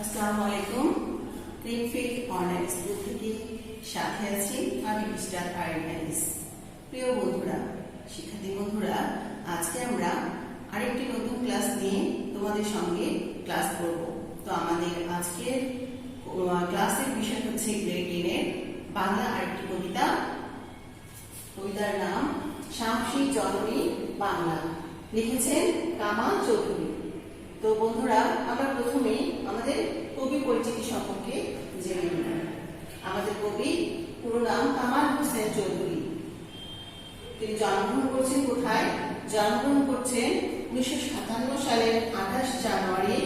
আসসালামু আলাইকুম। Greenfield online school থেকে সাথে আছি আমি মিস্টার আরিয়ানিস। প্রিয় বন্ধুরা, শিক্ষার্থী বন্ধুরা, আজকে আমরা আরেকটি নতুন ক্লাস নিয়ে তোমাদের সঙ্গে ক্লাস করব। তো আমাদের আজকের ক্লাসের বিষয় হচ্ছে গ্রেড 10 এর বাংলা আরেকটি কবিতা। কবিতার নাম সাহসী জননী বাংলা, লিখেছেন কামাল চৌধুরী। তো বন্ধুরা, আমরা প্রথমে আমাদের কবি পরিচিতি সম্পর্কে জেনে নিব। আমাদের কবি পুরো নাম কামাল হোসেন চৌধুরী। তিনি জন্মগ্রহণ করছেন কোথায়? জন্মগ্রহণ করছেন 1957 সালের 28 জানুয়ারি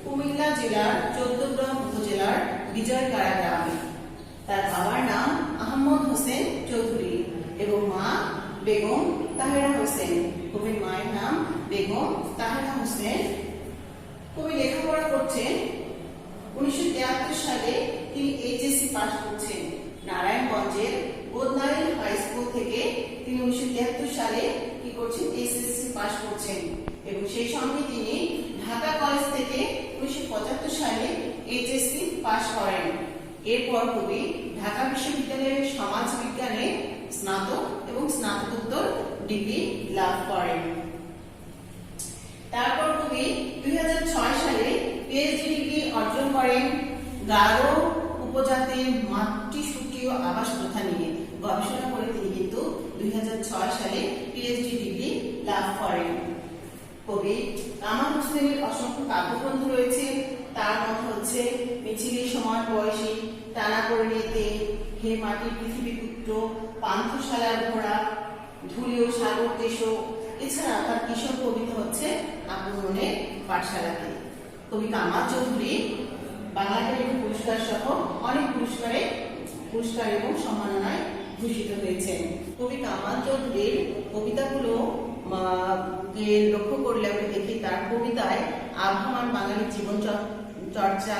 কুমিল্লা জেলার 14গ্রাম উপজেলার বিজয়কাড়া গ্রামে। তার বাবার নাম আহমদ হোসেন চৌধুরী এবং মা বেগম তাহেরা হোসেন। কবির মায়ের নাম বেগম তাহেরা হোসেন। কবি লেখাপড়া করছেন 1973 সালে। তিনি এইচএসসি পাস করছেন নারায়ণগঞ্জের বোদনাইল হাই স্কুল থেকে। তিনি 1973 সালে কি করছেন? এইচএসসি পাস করছেন এবং সেই সঙ্গে তিনি ঢাকা কলেজ থেকে 1975 সালে এইচএসসি পাস করেন। এরপর কবি ঢাকা বিশ্ববিদ্যালয়ের সমাজ বিজ্ঞানে স্নাতক এবং স্নাতকোত্তর ডিগ্রি লাভ করেন। তারপর কবি 2006 সালে পিএইচডি ডিগ্রি অর্জন করেন গারো উপজাতির মাতৃসূত্রীয় আবাস প্রথা নিয়ে গবেষণা করে। তিনি কিন্তু 2006 সালে পিএইচডি ডিগ্রি লাভ করেন। কবি কামাল হোসেনের অসংখ্য কাব্যগ্রন্থ রয়েছে। তার মধ্যে হচ্ছে মিছিলি সমান বয়সী, টানা পরিণীতে, হে মাটির পৃথিবী পুত্র, পান্থশালার ঘোড়া, ধুলিও সাগর দেশ। এছাড়া তার কিশোর কবিতা হচ্ছে আক্রমণের পাঠশালাতে। কবি কামাল চৌধুরী বাংলা একাডেমি পুরস্কার সহ অনেক পুরস্কার এবং সম্মাননায় ভূষিত হয়েছেন। কবি কামাল চৌধুরীর কবিতাগুলো লক্ষ্য করলে আমরা দেখি তার কবিতায় আবহমান বাঙালি জীবন চর্চা,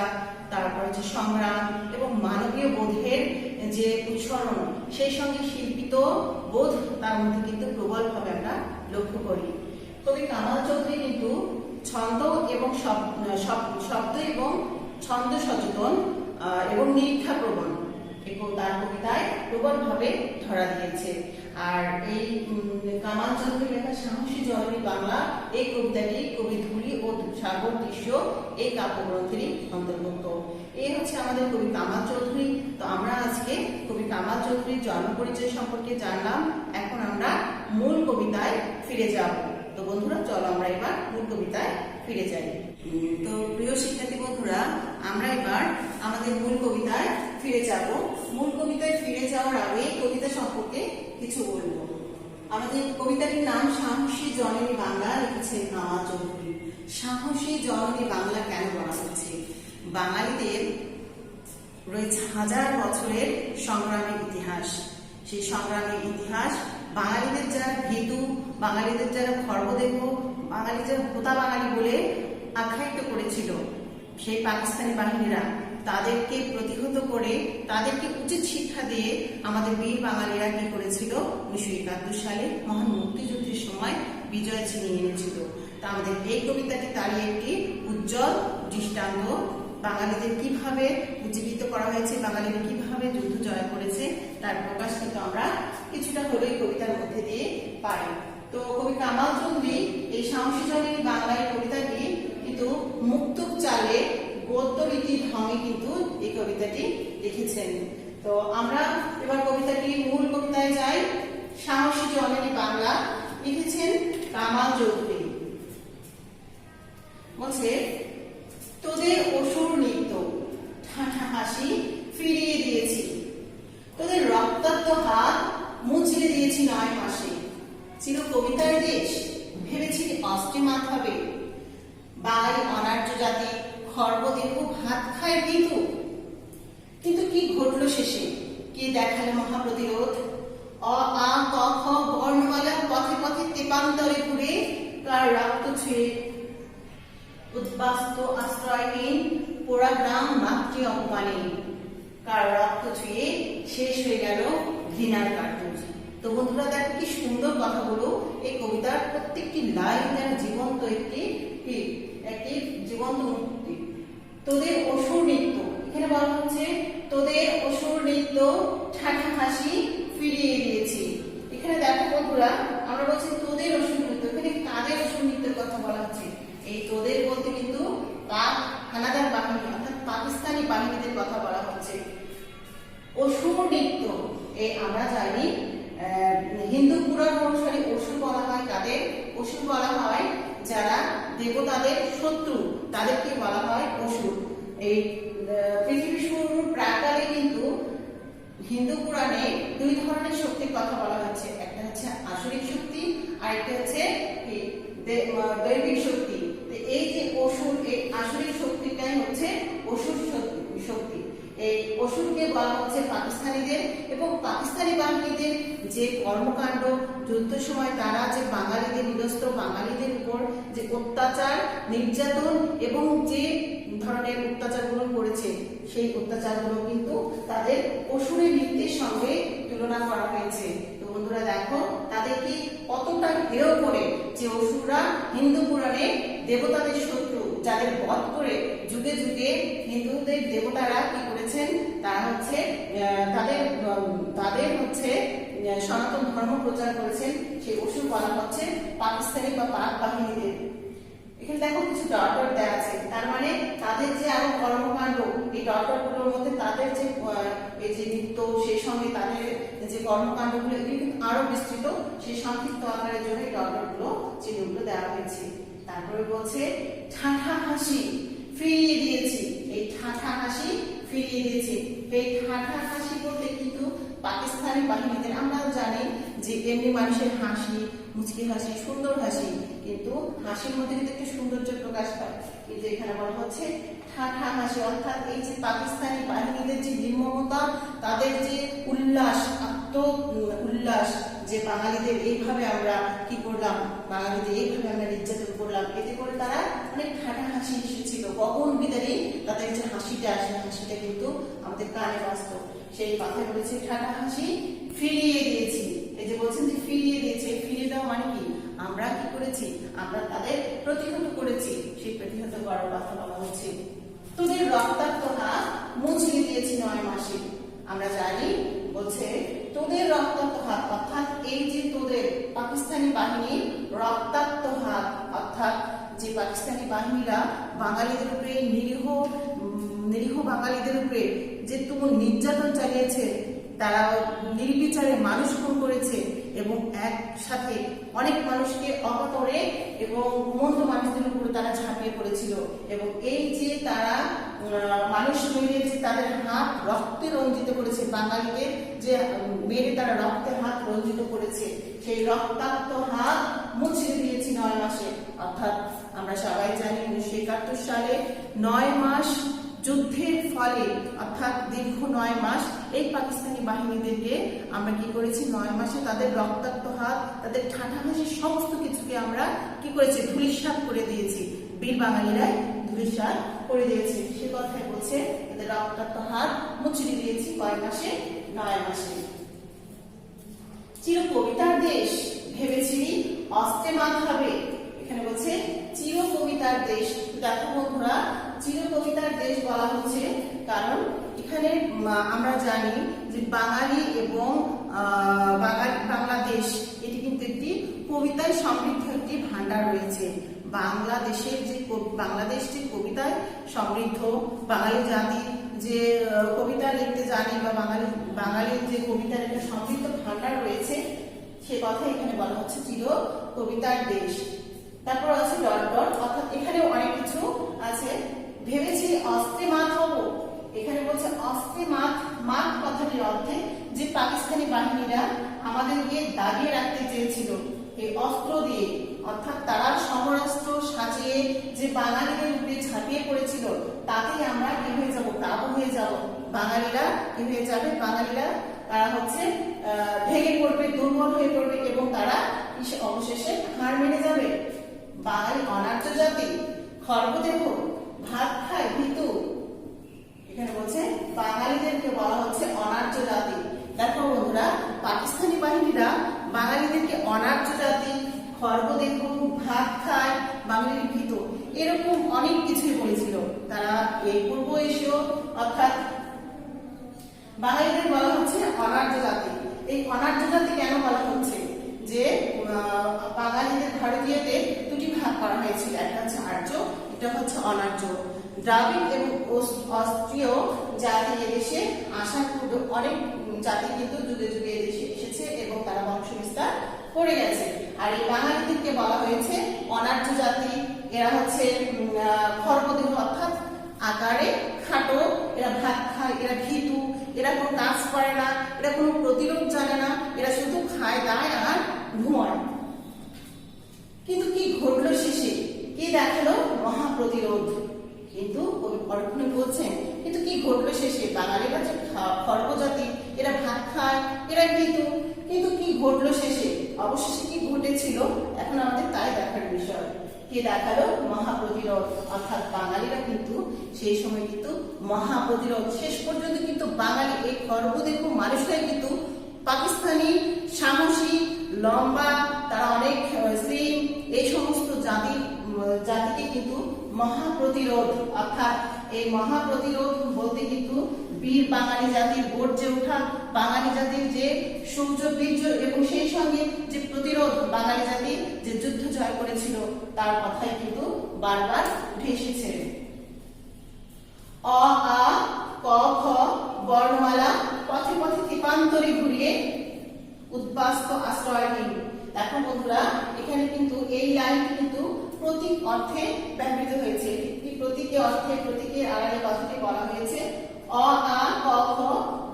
তারপর হচ্ছে সংগ্রাম এবং মানবীয় বোধের যে উচ্চারণ, সেই সঙ্গে শিল্পিত বোধ তার মধ্যে কিন্তু প্রবলভাবে আমরা লক্ষ্য করি। কবি কামাল চৌধুরী কিন্তু ছন্দ এবং শব্দ এবং ছন্দ সচেতন এবং নিরীক্ষা প্রবণ এবং তার কবিতায় প্রবলভাবে ধরা দিয়েছে। আর এই কামাল চৌধুরীর লেখা সাহসী জননী বাংলা এই কবিতাটি কবি ধুলি ও সাগর দৃশ্য এই কাব্যগ্রন্থেরই অন্তর্ভুক্ত। এই হচ্ছে আমাদের কবি কামাল চৌধুরী। তো আমরা আজকে কবি কামাল চৌধুরীর জন্ম পরিচয় সম্পর্কে জানলাম। এখন আমরা মূল কবিতায় ফিরে যাব। তো বন্ধুরা, চলো আমরা এবার মূল কবিতায় ফিরে যাই। তো প্রিয় শিক্ষার্থী বন্ধুরা, আমরা এবার আমাদের মূল কবিতায় ফিরে যাব। মূল কবিতায় ফিরে যাওয়ার আগে কবিতা সম্পর্কে কিছু বলবো। আমাদের কবিতাটির নাম সাহসী জননী বাংলা, লিখেছেন কামাল চৌধুরী। সাহসী জননী বাংলা কেন বলা হচ্ছে? বাঙালিদের রয়েছে হাজার বছরের সংগ্রামের ইতিহাস। সেই সংগ্রামের ইতিহাস বাঙালিদের যারা ভীতু, বাঙালিদের যারা খর্বদেহ, বাঙালি যারা ভোতা বাঙালি বলে আখ্যায়িত করেছিল সেই পাকিস্তানি বাহিনীরা, তাদেরকে প্রতিহত করে তাদেরকে উচিত শিক্ষা দিয়ে আমাদের বীর বাঙালিরা কি করেছিল? 1971 সালে মহান মুক্তিযুদ্ধের সময় বিজয় ছিনিয়ে এনেছিল। তা আমাদের এই কবিতাটি তারই একটি উজ্জ্বল দৃষ্টান্ত। বাঙালিদের কিভাবে উজ্জীবিত করা হয়েছে, বাঙালিরা কিভাবে যুদ্ধ জয় করেছে, তার প্রকাশ কিন্তু আমরা কিছুটা হলেই কবিতার মধ্যে দিয়ে পাই। তো কবি কামাল চৌধুরী এই সাহসী জননী বাংলায় কবিতাটি কিন্তু মুক্তক চালে গদ্য রীতির ঢঙে কিন্তু এই কবিতাটি লিখেছেন। তো আমরা এবার কবিতাটির মূল কবিতায় যাই। সাহসী জননী বাংলা, লিখেছেন কামাল চৌধুরী। বলছে, তোদের অসুর নৃত্য ঠাঠা হাসি ফিরিয়ে দিয়েছি, তোদের রক্তাক্ত হাত মুচড়ে দিয়েছি 9 মাসে। চির কবিতার দেশ ভেবেছিলি অস্টিমাত হবে, বাঙালি অনার্য জাতি খর্বদেহ ভাত খায় কিন্তু কিন্তু কি ঘটলো শেষে? কে দেখালে মহাপ্রতিরোধ? অ আ ক খ বর্ণমালা পথে পথে তেপান্তরে ঘুরে কার রক্ত ছুঁয়ে উদ্বাস্ত আশ্রয়হীন পোড়া গ্রাম মাতৃ অপমানে, কার রক্ত ছুঁয়ে শেষ হয়ে গেল ঘৃণার কার্তুজ। তো বন্ধুরা, দেখো কি সুন্দর কথাগুলো। এই কবিতার প্রত্যেকটি লাইন যেন জীবন্ত একটি জীবন্ত মুক্তি। তোদের অসুর নৃত্য, এখানে বলা হচ্ছে তোদের অসুর নৃত্য ঠাঠা হাসি ফিরিয়ে দিয়েছি। এখানে দেখো বন্ধুরা, আমরা বলছি তোদের অসুর নৃত্য, এখানে কাদের অসুর নৃত্যের কথা বলা হচ্ছে? এই তোদের বলতে কিন্তু পাক হানাদার বাহিনী অর্থাৎ পাকিস্তানি বাহিনীদের কথা বলা হচ্ছে। অসুর নৃত্য, আমরা জানি হিন্দু পুরাণ অনুসারে অসুর বলা হয় কাদের? অসুর বলা হয় যারা দেবতাদের শত্রু, তাদেরকে বলা হয় অসুর। এই পৃথিবী শুরুর প্রাকালে কিন্তু হিন্দু পুরাণে দুই ধরনের শক্তির কথা বলা হচ্ছে, একটা হচ্ছে আসরিক শক্তি আর একটা হচ্ছে দৈবিক শক্তি। এই যে অসুর, এই আসরিক শক্তিটাই হচ্ছে অসুর শক্তি। এই অসুরকে বলা হচ্ছে পাকিস্তানিদের, এবং পাকিস্তানি বাহিনীদের যে কর্মকাণ্ড, যুদ্ধের সময় তারা যে বাঙালিদের নিরস্ত্র বাঙালিদের উপর যে অত্যাচার নির্যাতন এবং যে ধরনের অত্যাচারগুলো করেছে, সেই অত্যাচারগুলো কিন্তু তাদের অসুরের নৃত্যের সঙ্গে তুলনা করা হয়েছে। তো বন্ধুরা দেখো তাদেরকে কতটা হেয় করে যে অসুররা হিন্দু পুরাণে দেবতাদের শত্রু, যাদের বধ করে যুগে যুগে হিন্দুদের দেবতারা কি করেছেন, তারা হচ্ছে তাদের হচ্ছে সনাতন ধর্ম প্রচার করেছেন, সেই অসুর বলা হচ্ছে পাকিস্তানি বা পাক বাহিনীদের। এখানে দেখো কিছু ডট ডট দেওয়া আছে, তার মানে তাদের যে আরো কর্মকাণ্ড, এই ডট ডট গুলোর মধ্যে তাদের যে এই যে নৃত্য, সেই সঙ্গে তাদের যে কর্মকাণ্ডগুলো, এগুলো কিন্তু আরো বিস্তৃত, সেই সংক্ষিপ্ত আকারের জন্য এই ডট ডট গুলো চিহ্নগুলো দেওয়া হয়েছে। তারপরে বলছে ঠাঠা হাসি ফিরিয়ে দিয়েছি, এই ঠাঠা হাসি ফিরিয়ে দিয়েছি। এই ঠাঠা হাসি বলতে কিন্তু পাকিস্তানি বাহিনীদের, আমরা জানি যে এমনি মানুষের হাসি, মুচকি হাসি, সুন্দর হাসি, কিন্তু হাসির মধ্যে কিন্তু একটু সৌন্দর্য প্রকাশ পায়, কিন্তু এখানে বলা হচ্ছে ঠাঠা হাসি, অর্থাৎ এই যে পাকিস্তানি বাহিনীদের যে নির্মমতা, তাদের যে উল্লাস, উল্লাস, যে বাঙালিদের এইভাবে আমরা কি করলাম, বাঙালিদের এইভাবে আমরা নির্যাতন করলাম, এতে করে তারা অনেক ঠাঠা হাসি এসেছিল, গগন বিদারী তাদের যে হাসিটা আসে, হাসিটা কিন্তু আমাদের কানে বাজত। সেই কথায় বলেছে ঠাঠা হাসি ফিরিয়ে দিয়েছি। এই যে বলছেন যে ফিরিয়ে দিয়েছে, ফিরিয়ে দেওয়া মানে কি? আমরা কি করেছি? আমরা তাদের প্রতিহত করেছি, সেই প্রতিহত করার কথা বলা হচ্ছে। তোদের রক্তাক্ত হাত মুছিয়ে দিয়েছি 9 মাসে। আমরা জানি বলছে তোদের রক্তাক্ত হাত, অর্থাৎ এই যে তোদের পাকিস্তানি বাহিনীর রক্তাক্ত হাত, অর্থাৎ যে পাকিস্তানি বাহিনীরা বাঙালিদের উপরে নিরীহ বাঙালিদের উপরে যে তুমুল নির্যাতন চালিয়েছে, তারা নির্বিচারে মানুষ খুন করেছে এবং একসাথে অনেক মানুষকে অকাতরে এবং ঘুমন্ত মানুষদের উপর তারা ঝাঁপিয়ে পড়েছিল, এবং এই যে তারা মানুষ মেরে যে তাদের হাত রক্তে রঞ্জিত করেছে, বাঙালিদের যে মেরে তারা রক্তের হাত রঞ্জিত করেছে, সেই রক্তাক্ত হাত মুছিয়ে দিয়েছি 9 মাসে। অর্থাৎ আমরা সবাই জানি 1971 সালে 9 মাস যুদ্ধের ফলে, অর্থাৎ দীর্ঘ 9 মাস এই পাকিস্তানি বাহিনীদেরকে আমরা কি করেছি, 9 মাসে তাদের রক্তাক্ত হাত, তাদের ঠাঠা হাসি, সমস্ত কিছুকে আমরা কি করেছি, ধূলিসাৎ করে দিয়েছি। বীর বাঙালিরাই ধূলিসাৎ করে দিয়েছে, সে কথাই বলছে তাদের রক্তাক্ত হাত মুছিয়ে দিয়েছি কয় মাসে? 9 মাসে। চির কবিতার দেশ ভেবেছিলি অস্ত্রে মাত হবে, এখানে বলছে চির কবিতার দেশ। দেখো বন্ধুরা, চির কবিতার দেশ বলা হচ্ছে কারণ এখানে আমরা জানি যে বাঙালি এবং বাংলাদেশ, এটি কিন্তু একটি কবিতায় সমৃদ্ধ একটি ভান্ডার রয়েছে। বাংলাদেশের যে বাংলাদেশ যে কবিতায় সমৃদ্ধ, বাঙালি জাতি যে কবিতা লিখতে জানি, বা বাঙালির যে কবিতার একটা সমৃদ্ধ ভান্ডার রয়েছে, সে কথা এখানে বলা হচ্ছে চির কবিতার দেশ। তারপর আছে ডট ডট, অর্থাৎ এখানেও অনেক কিছু আছে। ভেবেছি অস্ত্রে মাত হব, এখানে বলছে অস্ত্রে মাত কথাটির অর্থে যে পাকিস্তানি বাহিনীরা আমাদেরকে দাবিয়ে রাখতে চেয়েছিল এই অস্ত্র দিয়ে, অর্থাৎ তারা সমরাস্ত্র সাজিয়ে যে বাঙালিদের উপরে ঝাঁপিয়ে পড়েছিল, তাতে আমরা কি হয়ে যাব, কাবু হয়ে যাব। বাঙালিরা কি হয়ে যাবে, বাঙালিরা তারা হচ্ছে ভেঙে পড়বে, দুর্বল হয়ে পড়বে, এবং তারা অবশেষে হার মেনে যাবে। বাঙালি অনার্য জাতি, খর্বদেহ, ভাত খায় ভীতু, এখানে বলছে বাঙালিদেরকে বলা হচ্ছে অনার্য জাতি। দেখো বন্ধুরা, পাকিস্তানি বাহিনীরা বাঙালিদেরকে অনার্য জাতি, খর্বদেহ, ভাত খায়, বাঙালির ভীতু, এরকম অনেক কিছুই বলেছিল। তারা এই পূর্ব এশীয় অর্থাৎ বাঙালিদের বলা হচ্ছে অনার্য জাতি। এই অনার্য জাতি কেন বলা হচ্ছে? যে বাঙালিদের ভারতীয়তে দুটি ভাগ করা হয়েছিল, একটা হচ্ছে আর্য, এটা হচ্ছে অনার্য। দ্রাবিড় এবং অস্ট্রীয় জাতি এদেশে আসার পূর্বে অনেক জাতি কিন্তু যুগে যুগে এদেশে এসেছে এবং তারা বংশ বিস্তার করে গেছে। আর এই বাঙালিদেরকে বলা হয়েছে অনার্য জাতি। এরা হচ্ছে খর্বদেহ অর্থাৎ আকারে খাটো, এরা ভাত খায়, এরা ভীতু, এরা কোনো কাজ করে না, এরা কোনো প্রতিরোধ জানে না, এরা শুধু খায় দায় আর ঘুমায়। কিন্তু কি ঘটলো শেষে? কি দেখালো? মহাপ্রতিরোধ। কিন্তু পরক্ষণে বলছেন কিন্তু কি ঘটলো শেষে? বাঙালিরা যে খর্বজাতি, এরা ভাত খায়, এরা ভীতু, কিন্তু কি ঘটলো শেষে? অবশেষে কি ঘটেছিল এখন আমাদের তাই দেখার বিষয়। কে দেখালো? মহাপ্রতিরোধ। অর্থাৎ বাঙালিরা কিন্তু সেই সময় কিন্তু মহাপ্রতিরোধ, শেষ পর্যন্ত কিন্তু বাঙালি এই খর্বদেহ মানুষরাই কিন্তু পাকিস্তানি সাহসী, লম্বা, তারা অনেক স্লিম, এই সমস্ত জাতিকে কিন্তু মহাপ্রতিরোধ, অর্থাৎ এই মহাপ্রতিরোধ বলতে কিন্তু বীর বাঙালি জাতির গর্জে ওঠা, বাঙালি জাতির যে সূর্য বীর্য এবং সেই সঙ্গে যে প্রতিরোধ, বাঙালি জাতি যে যুদ্ধ জয় করেছিল তার কথাই কিন্তু বারবার উঠে এসেছে। অ আ ক খ বর্ণমালা পথে পথে তীপান্তরে ঘুরিয়ে উদ্বাস্ত আশ্রয়হীন। দেখো বন্ধুরা, এখানে কিন্তু এই লাইনটি কিন্তু প্রতীক অর্থে ব্যবহৃত হয়েছে। এই প্রতীকের অর্থে, প্রতীকের আড়ালে কথাটি বলা হয়েছে অ আ ক খ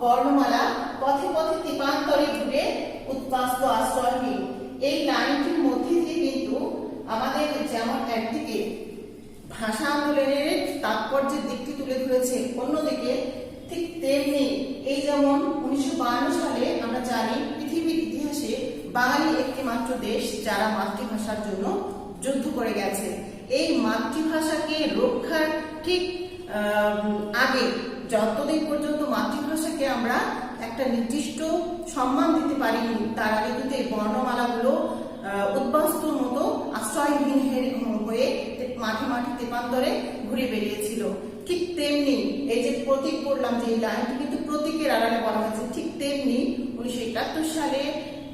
বর্ণমালা পথে পথে তীপান্তরে ঘুরে উদ্বাস্ত আশ্রয়হীন। এই লাইনটির মধ্যে দিয়ে কিন্তু আমাদের যেমন একদিকে ভাষা আন্দোলনের তাৎপর্যের দিকটি তুলে ধরেছে, অন্যদিকে ঠিক তেমনি এই যেমন 1952 সালে আমরা জানি পৃথিবীর ইতিহাসে বাঙালি একটি মাত্র দেশ যারা মাতৃভাষার জন্য যুদ্ধ করে গেছে। এই মাতৃভাষাকে রক্ষার ঠিক আগে, যতদিন পর্যন্ত মাতৃভাষাকে আমরা একটা নির্দিষ্ট সম্মান দিতে পারিনি, তার আগে কিন্তু এই বর্ণমালাগুলো উদ্বাস্তুর মতো আশ্রয়হীন হয়ে মাঠে মাঠে তেপান্তরে ঘুরে বেরিয়েছিল। ঠিক তেমনি এই যে প্রতীক বললাম, যে এই লাইনটি কিন্তু প্রতীকের আড়ালে বলা হয়েছে, ঠিক তেমনি 1971 সালে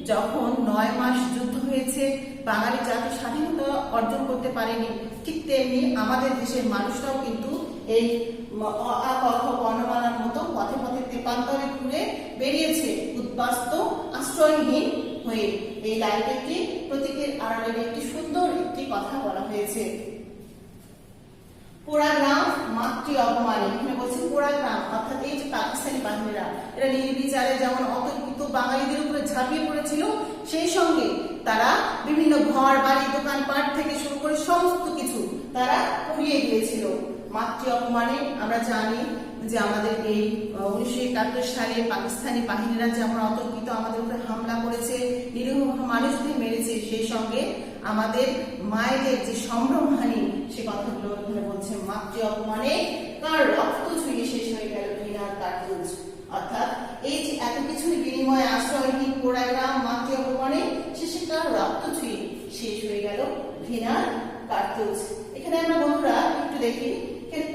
যখন 9 মাস যুদ্ধ হয়েছে, বাঙালি জাতি স্বাধীনতা অর্জন করতে পারেনি, ঠিক তেমনি আমাদের দেশের মানুষরাও কিন্তু এই বর্ণমালার মতো পথে পথে তেপান্তরে ঘুরে বেরিয়েছে উদ্বাস্ত আশ্রয়হীন হয়ে। এই লাইনটি প্রতীকের আড়ালে একটি সুন্দর একটি কথা বলা হয়েছে। পোড়াগ্রাম মাতৃ অপমানে, এখানে বলছে পোড়াগ্রাম অর্থাৎ এই যে পাকিস্তানি বাহিনীরা, এরা নির্বিচারে যেমন অতর্কিত বাঙালিদের উপরে ঝাঁপিয়ে পড়েছিল, সেই সঙ্গে তারা বিভিন্ন ঘর বাড়ি দোকানপাট থেকে শুরু করে সমস্ত কিছু তারা পুড়িয়ে দিয়েছিল। মাতৃ অপমানে আমরা জানি যে আমাদের এই 1971 সালে পাকিস্তানি বাহিনীরা যেমন অতর্কিত আমাদের উপরে হামলা করেছে, নিরীহ মানুষদের মেরেছে, সেই সঙ্গে আমাদের মায়েদের যে সম্ভ্রমহানি সে কথাগুলো এখানে বলছে। মাতৃ অপমানে কার রক্ত ছুঁয়ে শেষ হয়ে গেল ঘৃণার কার্তুজ। অর্থাৎ এই যে এত কিছুর বিনিময়ে আশ্রয়হীন পোড়াগ্রাম মাতৃ অপমানে শেষে কার রক্ত ছুঁয়ে শেষ হয়ে গেল ঘৃণার কার্তুজ। এখানে আমরা বন্ধুরা একটু দেখি,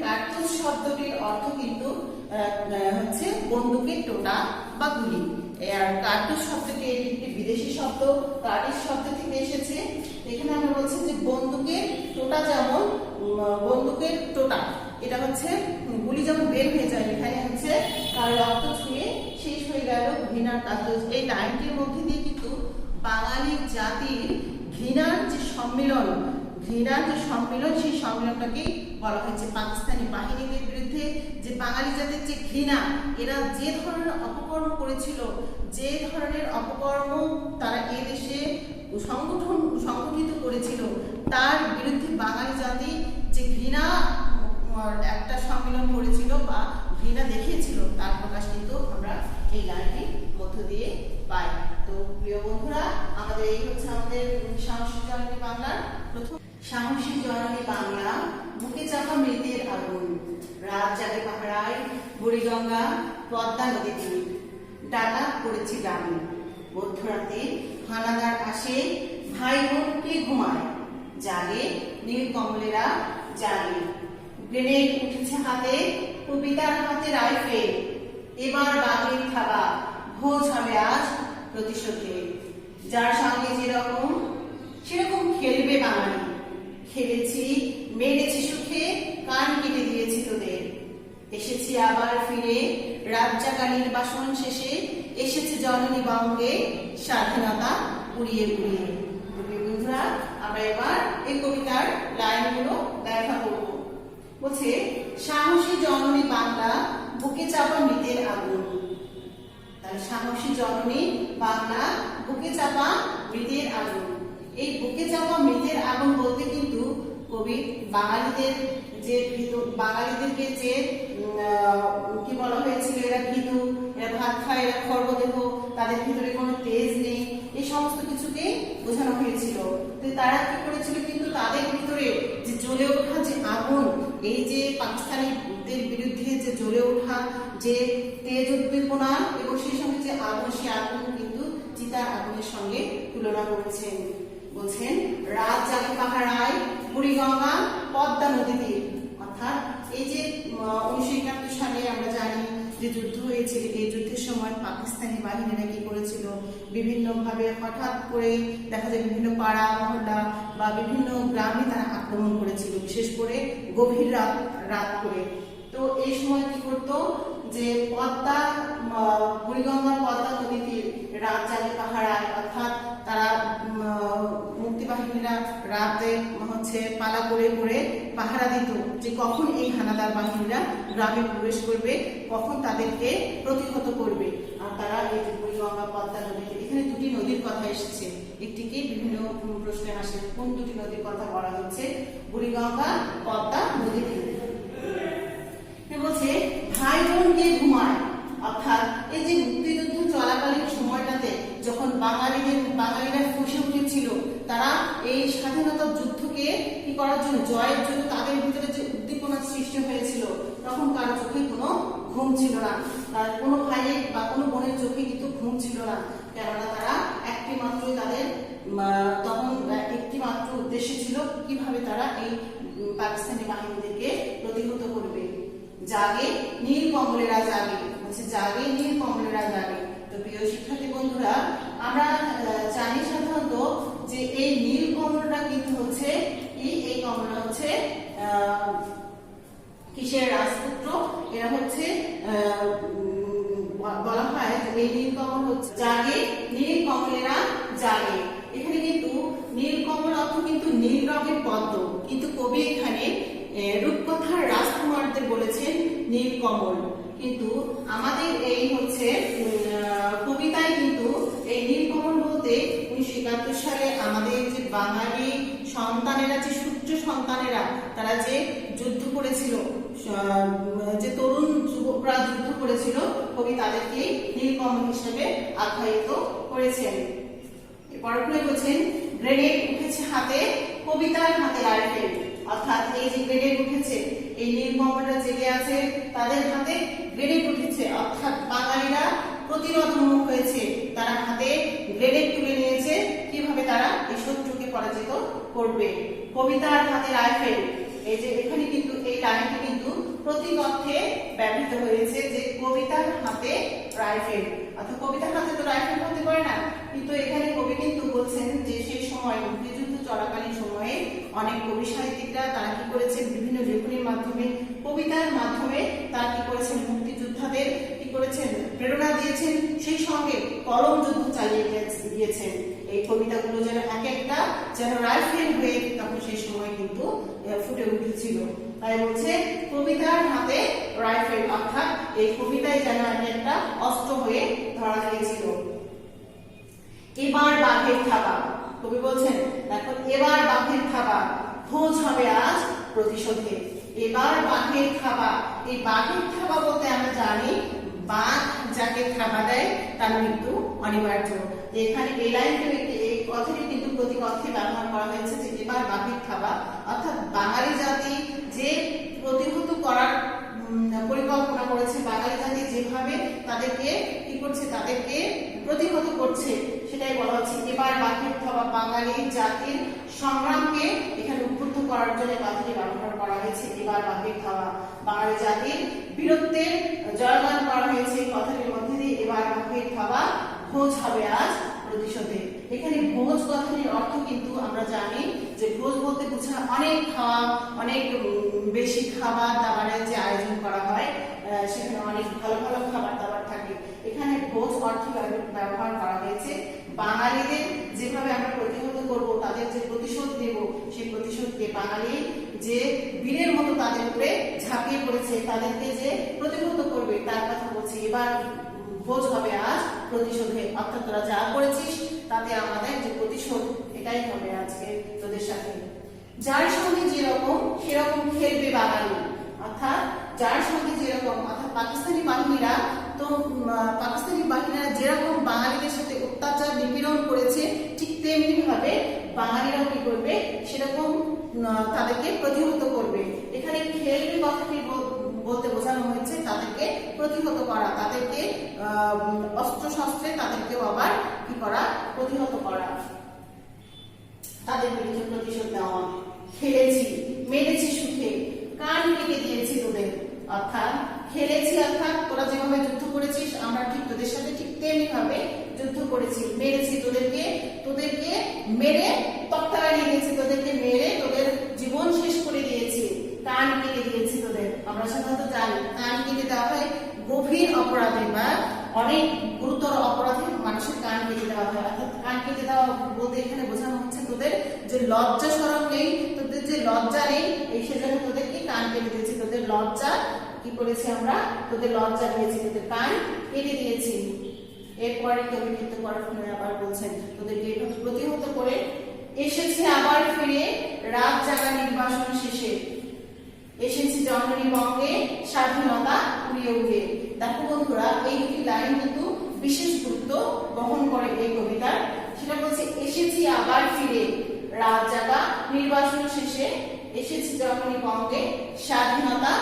কার্তুজ শব্দটির অর্থ কিন্তু হচ্ছে বন্দুকের টোটা বা গুলি। আর কার্তুজ শব্দটি একটি বিদেশি শব্দ, কার্টিজ শব্দ থেকে এসেছে। এখানে আমরা বলছি যে বন্দুকের টোটা, যেমন বন্দুকের টোটা, এটা হচ্ছে গুলি যেমন বের হয়ে যায়, এখানে হচ্ছে কার রক্ত ছুঁয়ে শেষ হয়ে গেল ঘৃণার কার্তুজ। এই লাইনটির মধ্যে দিয়ে কিন্তু বাঙালি জাতির ঘৃণার যে সম্মিলন, সেই সম্মেলনটাকে বলা হয়েছে। পাকিস্তানি বাহিনীদের বিরুদ্ধে যে বাঙালি জাতির যে ঘৃণা, এরা যে ধরনের অপকর্ম করেছিল, যে ধরনের অপকর্ম তারা এদেশে সংগঠিত করেছিল, তার বিরুদ্ধে বাঙালি জাতি যে ঘৃণা একটা সম্মেলন করেছিল বা ঘৃণা দেখিয়েছিল, তার প্রকাশ কিন্তু আমরা এই লাইনের মধ্য দিয়ে পাই। তো প্রিয় বন্ধুরা, আমাদের এই হচ্ছে আমাদের সাহসী জননী বাংলার প্রথম। সাহসী জননী বাংলা, বুকে চাপা মৃতের আগুন, রাত জাগে পাহাড়ায় বুড়িগঙ্গা পদ্মা নদী তীর, ডাকাত পড়েছে গ্রামে, মধ্যরাতে হানাদার আসে, ভাই বোন কে ঘুমায়, জাগে নীল কমলেরা জাগে, গ্রেনেড উঠেছে হাতে, কবিতার হাতে রাইফেল, এবার বাঘের থাবা, ভোজ হবে আজ প্রতিশোধে। যার সঙ্গে যেরকম সেরকম খেলবে বাঙালি, খেলেছি মেরেছি সুখে, কান কেটে দিয়েছি তোদের। এসেছি আবার ফিরে রাত জাগা নির্বাসন শেষে, এসেছে জননী বঙ্গে স্বাধীনতা উড়িয়ে উড়িয়ে। বন্ধুরা, আমরা এবার এই কবিতার লাইনগুলো ব্যাখ্যা করব। বলছে, সাহসী জননী বাংলা, বুকে চাপা মৃতের আগুন। তাহলে সাহসী জননী বাংলা, বুকে চাপা মৃতের আগুন। এই বুকে চাপা মৃতের আগুন বলতে কিন্তু কবি বাঙালিদেরকে যে কি বলা হয়েছিল, এরা ভীতু, এরা ভাত খায়, এরা খর্বদেহ, তাদের ভিতরে কোনো তেজ নেই, এই সমস্ত কিছুকে বোঝানো হয়েছিল। তো তারা কি করেছিল, কিন্তু তাদের ভিতরে যে জ্বলে ওঠা যে আগুন, এই যে পাকিস্তানিদের বিরুদ্ধে যে জ্বলে ওঠা যে তেজ উদ্দীপনা এবং সেই সঙ্গে যে আগুন, সে আগুন কিন্তু চিতার আগুনের সঙ্গে তুলনা করেছেন। বলছেন, রাত জাগে পাহাড়ায়, বুড়িগঙ্গা পদ্মা নদীতে। অর্থাৎ এই যে 1971 সালে আমরা জানি যে যুদ্ধ হয়েছিল, এই যুদ্ধের সময় পাকিস্তানি বাহিনীরা কি করেছিল, বিভিন্ন ভাবে হঠাৎ করে দেখা যায় বিভিন্ন পাড়া মহল্লা বা বিভিন্ন গ্রামে তারা আক্রমণ করেছিল, বিশেষ করে গভীর রাত করে। তো এই সময় কি করতো, যে বুড়িগঙ্গা পদ্মা নদীতে রাত জাগে পাহারায়, অর্থাৎ তারা মুক্তিবাহিনীরা রাতে পালা করে করে পাহারা দিত, যে কখন এই হানাদার বাহিনীরা গ্রামে প্রবেশ করবে, কখন তাদেরকে প্রতিহত করবে। আর তারা এই যে বুড়িগঙ্গা পদ্মা নদীতে, এখানে দুটি নদীর কথা এসেছে, একটিকে বিভিন্ন প্রশ্নে আসে কোন দুটি নদীর কথা বলা হচ্ছে, বুড়িগঙ্গা পদ্মা নদীতে। বলছে, ভাই বোনকে ঘুমায়। অর্থাৎ এই যে মুক্তিযুদ্ধ চলাকালীন সময়টাতে যখন বাঙালিরা ফুঁসে উঠেছিল, তারা এই স্বাধীনতা যুদ্ধকে কি করার জন্য, জয়ের জন্য তাদের ভিতরে যে উদ্দীপনা সৃষ্টি হয়েছিল, তখন কারো চোখে কোনো ঘুম ছিল না, তার কোনো ভাইয়ের বা কোনো বোনের চোখে কিন্তু ঘুম ছিল না। কেননা তারা একটি মাত্র উদ্দেশ্য ছিল কিভাবে তারা এই পাকিস্তানি বাহিনীদেরকে প্রতিহত করবে। জাগে নীল কমলেরা জাগে, বলছে জাগে নীল কমলেরা জাগে। তো প্রিয় শিক্ষার্থী বন্ধুরা, আমরা জানি সাধারণত যে এই নীল কমলরা কিন্তু হচ্ছে এই কমলরা হচ্ছে কিসের রাজপুত্র, এরা হচ্ছে বলা হয় যে এই নীল কমল হচ্ছে জাগে নীল কমলেরা জাগে। এখানে কিন্তু নীল কমল অর্থ কিন্তু নীল রঙের পদ্ম, কিন্তু কবি এখানে রূপকথার রাজকুমারদের বলেছেন নীল কমল। কিন্তু আমাদের এই হচ্ছে কবিতায় কিন্তু এই নীল কমল বলতে 1971 সালে আমাদের যে বাঙালি সন্তানেরা, যে সূর্য সন্তানেরা, তারা যে যুদ্ধ করেছিল, যে তরুণ যুবকরা যুদ্ধ করেছিল, কবি তাদেরকে নীল কমল হিসেবে আখ্যায়িত করেছেন। পরপরে বলছেন, গ্রেনেড উঠেছে হাতে, কবিতার হাতে রাইফেল। অর্থাৎ এই যে গ্রেনেড উঠেছে, এই নীল কমলরা জেগে আছে, তাদের হাতে গ্রেনেড উঠেছে, অর্থাৎ বাঙালিরা প্রতিরোধমুখ হয়েছে, তারা হাতে গ্রেনেড তুলে নিয়েছে, কিভাবে তারা এই শত্রুকে পরাজিত করবে। কবিতার হাতে রাইফেল, এই যে এখানে কিন্তু এই লাইনটি কিন্তু প্রতীক অর্থে ব্যবহৃত হয়েছে, যে কবিতার হাতে রাইফেল। অর্থাৎ কবিতার হাতে তো রাইফেল হতে পারে না, কিন্তু এখানে কবি কিন্তু বলছেন যে সেই সময় মুক্তিযুদ্ধ চলাকালীন সময়ে অনেক কবি সাহিত্যিকরা তারা কি করেছেন, বিভিন্ন লেখনীর মাধ্যমে, কবিতার মাধ্যমে তারা কি করেছেন, মুক্তিযোদ্ধাদের কি করেছেন, প্রেরণা দিয়েছেন, সেই সঙ্গে কলম যুদ্ধ চালিয়ে গিয়েছেন। এই কবিতাগুলো যেন এক একটা যেন রাইফেল হয়ে তখন সেই সময় কিন্তু ফুটে উঠেছিল। তাই বলছে, কবিতার হাতে রাইফেল, অর্থাৎ এই কবিতায় যেন একটা অস্ত্র হয়ে ধরা দিয়েছিল। এবার বাঘের থাবা, কবি বলছেন দেখো, এবার বাঘের থাবা, ভোজ হবে আজ প্রতিশোধে। এবার বাঘের থাবা, এই বাঘের থাবা বলতে আমরা জানি বাঘ যাকে থাবা দেয় তার মৃত্যু অনিবার্য। এখানে এই লাইনটি, এই কথাটি কিন্তু প্রতীক অর্থে ব্যবহার করা হয়েছে, যে এবার বাঘের থাবা, অর্থাৎ বাঙালি জাতি যে প্রতিহত করার পরিকল্পনা করেছে, বাঙালি জাতি যেভাবে তাদেরকে কি করছে, তাদেরকে প্রতিহত করছে, সে সেটাই বলা হচ্ছে। এবার বাকের থাবা বাঙালি জাতির সংগ্রামকে এখানে উদ্বুদ্ধ করার জন্য কথাটি ব্যবহার করা হয়েছে। এবার বাকের থাবা বাঙালি জাতির বীরত্বের জয়গান করা হয়েছে এই কথাটির মধ্যে দিয়ে। এবার বাকের থাবা ভোজ হবে আজ প্রতিশোধে। এখানে ভোজ কথাটির অর্থ কিন্তু আমরা জানি যে ভোজ বলতে বোঝায় অনেক খাওয়া, অনেক বেশি খাবার দাবারের যে আয়োজন করা হয়, সেখানে অনেক ভালো ভালো খাবার দাবার থাকে। এখানে ভোজ অর্থ ব্যবহার করা হয়েছে। বাঙালিদের যেভাবে আমরা প্রতিহত করব, তাদের যে প্রতিশোধ নেব, সেই প্রতিশোধকে বাঙালি যে বীরের মতো তাদের উপরে ঝাঁপিয়ে পড়েছে, তাদেরকে যে প্রতিহত করবে তার কথা বলছি। এবার ভোজ হবে আজ প্রতিশোধে, অর্থাৎ তোরা যা করেছিস তাতে আমাদের যে প্রতিশোধ, এটাই হবে আজকে তোদের সাথে। যার সঙ্গে যেরকম সেরকম খেলবে বাঙালি, অর্থাৎ যার সঙ্গে যেরকম, অর্থাৎ পাকিস্তানি বাহিনীরা যেরকম বাঙালিদের সাথে অত্যাচার নিপীড়ন করেছে, ঠিক তেমনি ভাবে বাঙালিরাও কি করবে, সেরকম তাদেরকে প্রতিহত করবে। এখানে খেলবে কথাটি বলতে বোঝানো হয়েছে তাদেরকে প্রতিহত করা, তাদেরকে অস্ত্র শস্ত্রে তাদেরকেও আবার কি করা, প্রতিহত করা, তাদের বিরুদ্ধে প্রতিশোধ নেওয়া। খেলেছি মেরেছি সুখে কান কেটে দিয়েছি তোদের, অর্থাৎ খেলেছি অর্থাৎ তোরা যেভাবে যুদ্ধ করেছিস আমরা ঠিক তোদের সাথে ঠিক তেমনি ভাবে যুদ্ধ করেছি। মেরেছি তোদেরকে মেরে তক্তা লাগিয়ে দিয়েছি, তোদেরকে মেরে তোদের জীবন শেষ করে দিয়েছি। কান কেটে দিয়েছি তোদের, আমরা সাধারণত জানি কান কেটে দেওয়া হয় গভীর অপরাধে বা অনেক গুরুতর অপরাধে মানুষের কান কেটে দেওয়া হয়। অর্থাৎ কান কেটে দেওয়া বলতে এখানে বোঝানো হচ্ছে তোদের যে লজ্জা শরম নেই, তোদের যে লজ্জা নেই, এই সেজন্য তোদেরকে কান কেটে দিয়েছি। তোদের লজ্জা কি করেছি আমরা, তোদের লজ্জা দিয়েছি, তোদের কান কেটে দিয়েছি। এরপরে কবি কিন্তু আবার বলছেন তোদেরকে প্রতিহত করে এসেছে আবার ফিরে রাত জাগা নির্বাসন শেষে, এসেছি জননী বঙ্গে স্বাধীনতা উড়িয়ে উড়িয়ে। দেখো বন্ধুরা, এই দুটি লাইন কিন্তু বিশেষ গুরুত্ব বহন করে এই কবিতার। সেটা বলছে এসেছি আবার ফিরে রাত জাগা নির্বাসন শেষে, এসেছি জননী বঙ্গে স্বাধীনতা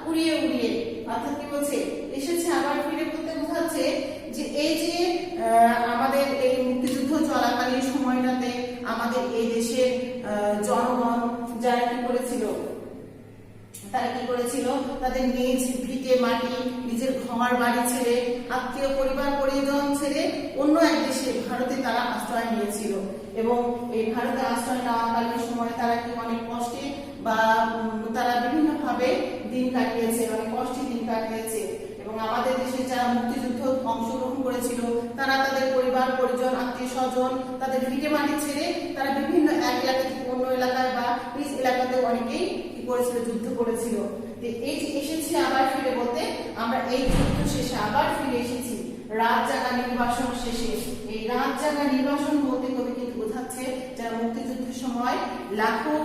উড়িয়ে উড়িয়ে। অর্থাৎ কি বলছে, এসেছে আবার ফিরে বলতে বোঝাচ্ছে যে এই যে আমাদের এই মুক্তিযুদ্ধ চলাকালীন সময়টাতে আমাদের এই দেশের জনগণ যারা কি করেছিল, তারা কি করেছিল, তাদের নিজ ভিটে মাটি, নিজের ঘর বাড়ি ছেড়ে, আত্মীয় পরিবার পরিজন ছেড়ে অন্য এক দেশে ভারতে তারা আশ্রয় নিয়েছিল। এবং এই ভারতে আশ্রয় নেওয়াকালীন সময় তারা কি অনেক কষ্টে বা তারা বিভিন্ন ভাবে দিন কাটিয়েছে, অনেক কষ্টে দিন কাটিয়েছে। এবং আমাদের দেশে যারা মুক্তিযুদ্ধ অংশগ্রহণ করেছিল তারা তাদের পরিবার পরিজন আত্মীয় স্বজন তাদের ভিটে মাটি ছেড়ে তারা বিভিন্ন এক এলাকা থেকে অন্য এলাকায় বা নিজ এলাকাতে অনেকেই করেছিল, যুদ্ধ করেছিল। এই যে এসেছি আবার ফিরে বলতে আমরা এই যুদ্ধ শেষে আবার ফিরে এসেছি রাত জাগা নির্বাসন শেষে। এই রাত জাগা নির্বাসন বলতে কবি কিন্তু বোঝাচ্ছে যারা মুক্তিযুদ্ধের সময় লাখো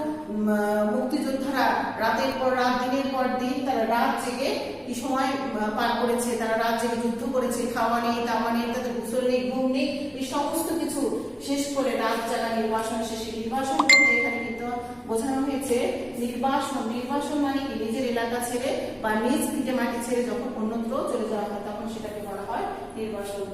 মুক্তিযোদ্ধারা রাতের পর রাত দিনের পর দিন তারা রাত জেগে এই সময় পার করেছে, তারা রাত জেগে যুদ্ধ করেছে, খাওয়া নেই দাওয়া নেই, তাদের গোসল নেই ঘুম নেই, এই সমস্ত কিছু শেষ করে রাত জাগা নির্বাসন শেষে। নির্বাসন বলতে এখানে কিন্তু বোঝানো হয়েছে নির্বাসন। নির্বাসন মানে কি, নিজের এলাকা ছেড়ে বা নিজ ভিটে মাটি ছেড়ে যখন অন্যত্র চলে যাওয়া হয় তখন সেটাকে বলা হয় নির্বাসন।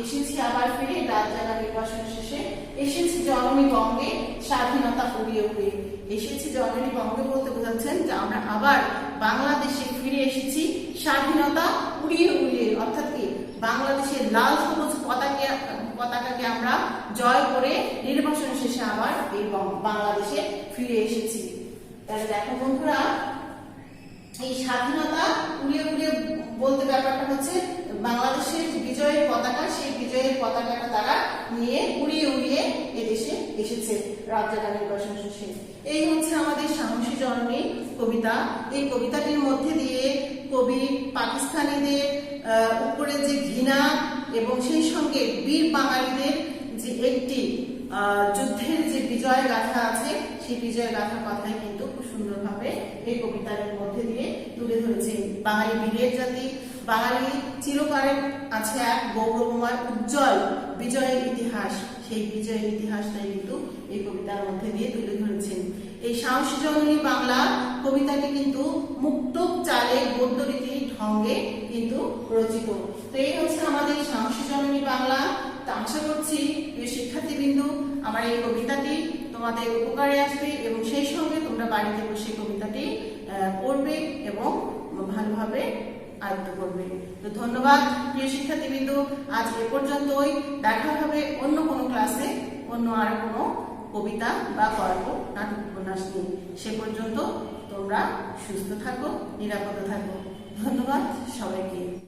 এসেছি আবার ফিরে রাত জাগা নির্বাসন শেষে, এসেছি জননী বঙ্গে স্বাধীনতা উড়িয়ে উড়িয়ে। এসেছি জননী বঙ্গে বলতে বোঝাচ্ছেন যে আমরা আবার বাংলাদেশে ফিরে এসেছি স্বাধীনতা উড়িয়ে উড়িয়ে। অর্থাৎ কি, বাংলাদেশের লাল সবুজ পতাকাকে আমরা জয় করে নির্বাসন শেষে আবার এই বাংলাদেশে ফিরে এসেছি। তাহলে দেখো বন্ধুরা, এই স্বাধীনতা উড়িয়ে উড়িয়ে বলতে ব্যাপারটা হচ্ছে বাংলাদেশের বিজয়ের পতাকা, সেই বিজয়ের পতাকাটা তারা নিয়ে উড়িয়ে উড়িয়ে এদেশে এসেছে রাত জাগা নির্বাসন শেষে। এই হচ্ছে আমাদের সাহসী জননী কবিতা। এই কবিতাটির মধ্যে দিয়ে কবি পাকিস্তানিদের উপরে যে ঘৃণা এবং সেই সঙ্গে বীর বাঙালিদের যে একটি যুদ্ধের যে বিজয় গাথা আছে, সেই বিজয় গাথার কথাই কিন্তু খুব সুন্দরভাবে এই কবিতার মধ্যে দিয়ে তুলে ধরেছে। বাঙালি বীরের জাতি, বাঙালি চিরকালের আছে এক গৌরবময় উজ্জ্বল বিজয়ের ইতিহাস, সেই বিজয়ের ইতিহাসটাই কিন্তু এই কবিতার মধ্যে দিয়ে তুলে ধরেছেন। এই সাহসী জননী বাংলা কবিতাটি কিন্তু মুক্তক চালে গদ্য রীতির ঢঙ্গে কিন্তু রচিত। তো এই হচ্ছে আমাদের সাহসী জননী বাংলা। তা আশা করছি প্রিয় শিক্ষার্থীবৃন্দ আমার এই কবিতাটি তোমাদের উপকারে আসবে এবং সেই সঙ্গে তোমরা বাড়িতে বসে কবিতাটি পড়বে এবং ভালোভাবে আয়ত্ত করবে। তো ধন্যবাদ প্রিয় শিক্ষার্থীবৃন্দ, আজ এ পর্যন্তই। দেখা হবে অন্য কোনো ক্লাসে অন্য আর কোনো কবিতা বা গল্প নাটক উপন্যাস নিয়ে। সে পর্যন্ত তোমরা সুস্থ থাকো, নিরাপদে থাকো। ধন্যবাদ সবাইকে।